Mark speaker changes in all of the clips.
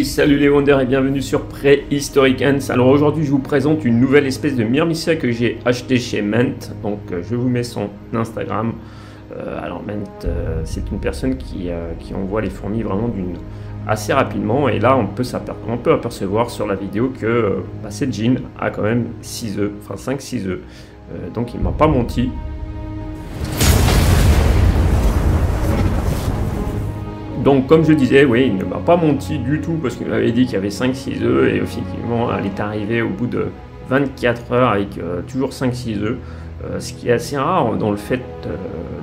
Speaker 1: Salut les Wonders et bienvenue sur Prehistoric Ants. Alors aujourd'hui je vous présente une nouvelle espèce de Myrmicia que j'ai acheté chez Ment. Donc je vous mets son Instagram. Alors Ment c'est une personne qui envoie les fourmis vraiment assez rapidement. Et là on peut apercevoir sur la vidéo que cette jean a quand même 6 œufs, enfin 5-6 œufs. Donc il m'a pas menti. Donc comme je disais, oui, il ne m'a pas menti du tout parce qu'il m'avait dit qu'il y avait 5-6 œufs et effectivement elle est arrivée au bout de 24 heures avec toujours 5-6 œufs, ce qui est assez rare dans le fait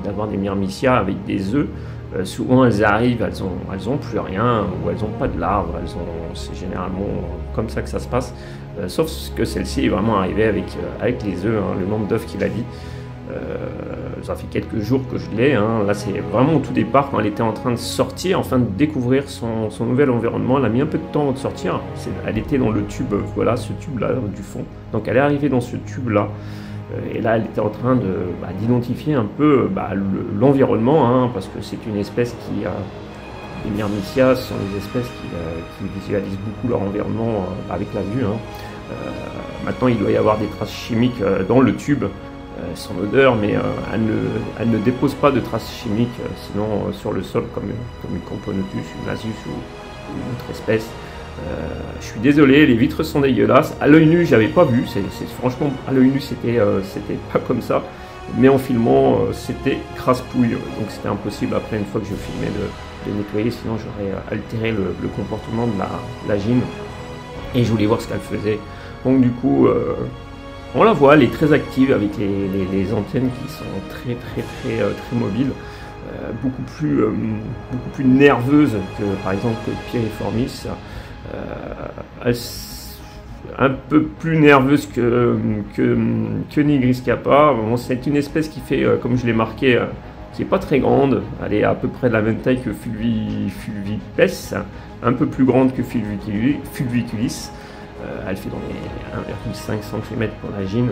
Speaker 1: d'avoir des myrmicias avec des œufs. Souvent elles arrivent, elles ont plus rien ou elles n'ont pas de larves, c'est généralement comme ça que ça se passe, sauf que celle-ci est vraiment arrivée avec les œufs, le nombre d'œufs qu'il a dit. Ça fait quelques jours que je l'ai, là c'est vraiment au tout départ quand elle était en train de sortir, enfin de découvrir son nouvel environnement. Elle a mis un peu de temps avant de sortir, elle était dans le tube, voilà ce tube là du fond, donc elle est arrivée dans ce tube là, et là elle était en train d'identifier un peu l'environnement, parce que c'est une espèce les myrmicias sont des espèces qui visualisent beaucoup leur environnement avec la vue. Maintenant il doit y avoir des traces chimiques dans le tube, son odeur, mais elle ne dépose pas de traces chimiques, sinon sur le sol comme une Camponotus, une Asus ou une autre espèce. Je suis désolé, les vitres sont dégueulasses. À l'œil nu, j'avais pas vu. Franchement, à l'œil nu, c'était pas comme ça. Mais en filmant, c'était crasse-pouille. Donc c'était impossible après, une fois que je filmais, de nettoyer. Sinon, j'aurais altéré le comportement de la gym. Et je voulais voir ce qu'elle faisait. Donc du coup, on la voit, elle est très active avec les antennes qui sont très mobiles. Beaucoup plus nerveuse que par exemple Piriformis, un peu plus nerveuse que Nigriscapa. Bon, c'est une espèce qui fait, comme je l'ai marqué, qui est pas très grande. Elle est à peu près de la même taille que Fulvipes, un peu plus grande que Fulviculis. Elle fait dans les 1,5 cm pour la gine.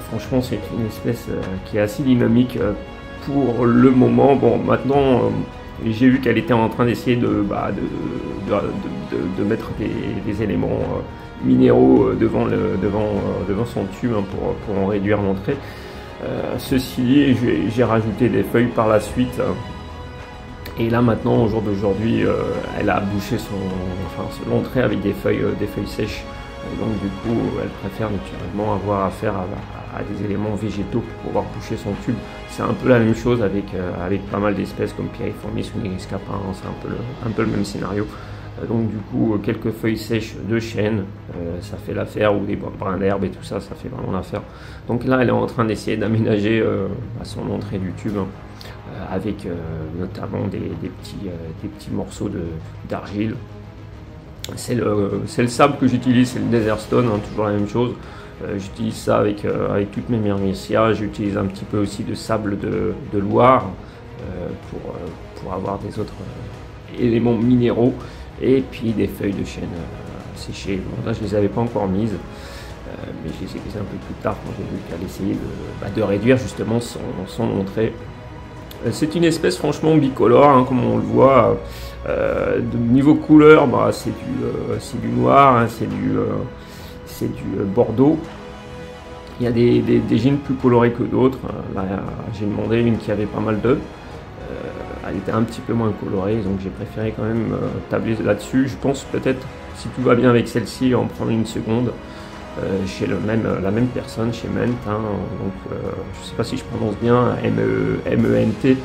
Speaker 1: Franchement, c'est une espèce qui est assez dynamique pour le moment. Bon, maintenant, j'ai vu qu'elle était en train d'essayer de mettre des éléments minéraux devant son tube, pour en réduire l'entrée. Ceci dit, j'ai rajouté des feuilles par la suite. Et là maintenant, au jour d'aujourd'hui, elle a bouché l'entrée avec des feuilles sèches. Et donc du coup, elle préfère naturellement avoir affaire à des éléments végétaux pour pouvoir boucher son tube. C'est un peu la même chose avec pas mal d'espèces comme Piriformis ou Nigriscapa, c'est un peu le même scénario. Donc du coup, quelques feuilles sèches de chêne, ça fait l'affaire, ou des brins d'herbe et tout ça, ça fait vraiment l'affaire. Donc là, elle est en train d'essayer d'aménager à son entrée du tube, avec notamment des petits morceaux d'argile. C'est le sable que j'utilise, c'est le Desert Stone, toujours la même chose. J'utilise ça avec toutes mes myrmicias. J'utilise un petit peu aussi de sable de Loire pour avoir des autres éléments minéraux, et puis des feuilles de chêne séchées. Bon, là je les avais pas encore mises, mais je les ai mises un peu plus tard quand j'ai vu qu'elle essayait de réduire justement son entrée. C'est une espèce franchement bicolore, comme on le voit. De niveau couleur, c'est du noir, c'est du bordeaux. Il y a des gines plus colorées que d'autres. Là, j'ai demandé une qui avait pas mal d'œufs. Elle était un petit peu moins colorée, donc j'ai préféré quand même tabler là-dessus. Je pense peut-être, si tout va bien avec celle-ci, en prendre une seconde chez la même personne, chez Ment. Donc je ne sais pas si je prononce bien, MENT.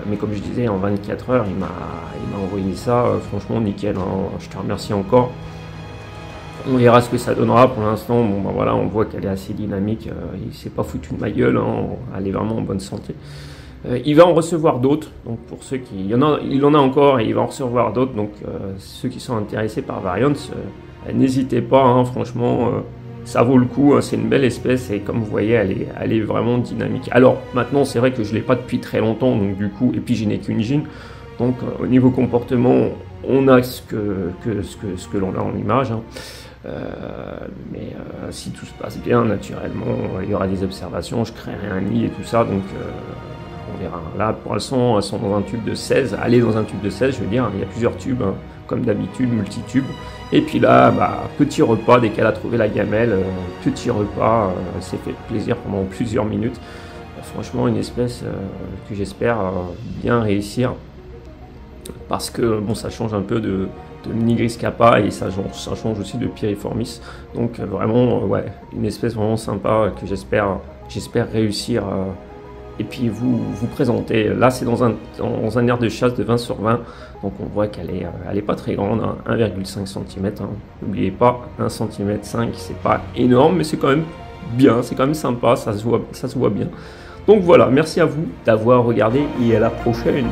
Speaker 1: Mais comme je disais, en 24 heures, il m'a envoyé ça, franchement nickel, je te remercie encore. On verra ce que ça donnera. Pour l'instant, bon, voilà, on voit qu'elle est assez dynamique, il s'est pas foutu de ma gueule, elle est vraiment en bonne santé. Il va en recevoir d'autres, donc pour ceux qui... il en a encore et il va en recevoir d'autres, donc ceux qui sont intéressés par Variants, n'hésitez pas, franchement, ça vaut le coup, c'est une belle espèce, et comme vous voyez, elle est vraiment dynamique. Alors maintenant, c'est vrai que je ne l'ai pas depuis très longtemps, donc du coup, et puis je n'ai qu'une gine, donc au niveau comportement, on a ce que l'on a en image, mais si tout se passe bien, naturellement, il y aura des observations, je créerai un nid et tout ça, donc on verra. Là, pour l'instant, elles sont dans un tube de 16. Aller dans un tube de 16, je veux dire, il y a plusieurs tubes, hein, comme d'habitude, multi-tubes. Et puis là, bah, petit repas, dès qu'elle a trouvé la gamelle, petit repas, elle s'est fait plaisir pendant plusieurs minutes. Franchement, une espèce que j'espère bien réussir. Parce que bon, ça change un peu de Nigris Kappa et ça change aussi de Piriformis. Donc vraiment, ouais, une espèce vraiment sympa que j'espère réussir et puis vous présenter. Là, c'est dans un aire de chasse de 20 sur 20, donc on voit qu'elle est pas très grande, hein, 1,5 cm. Hein. N'oubliez pas, 1,5 cm, c'est pas énorme, mais c'est quand même bien, c'est quand même sympa, ça se voit bien. Donc voilà, merci à vous d'avoir regardé et à la prochaine.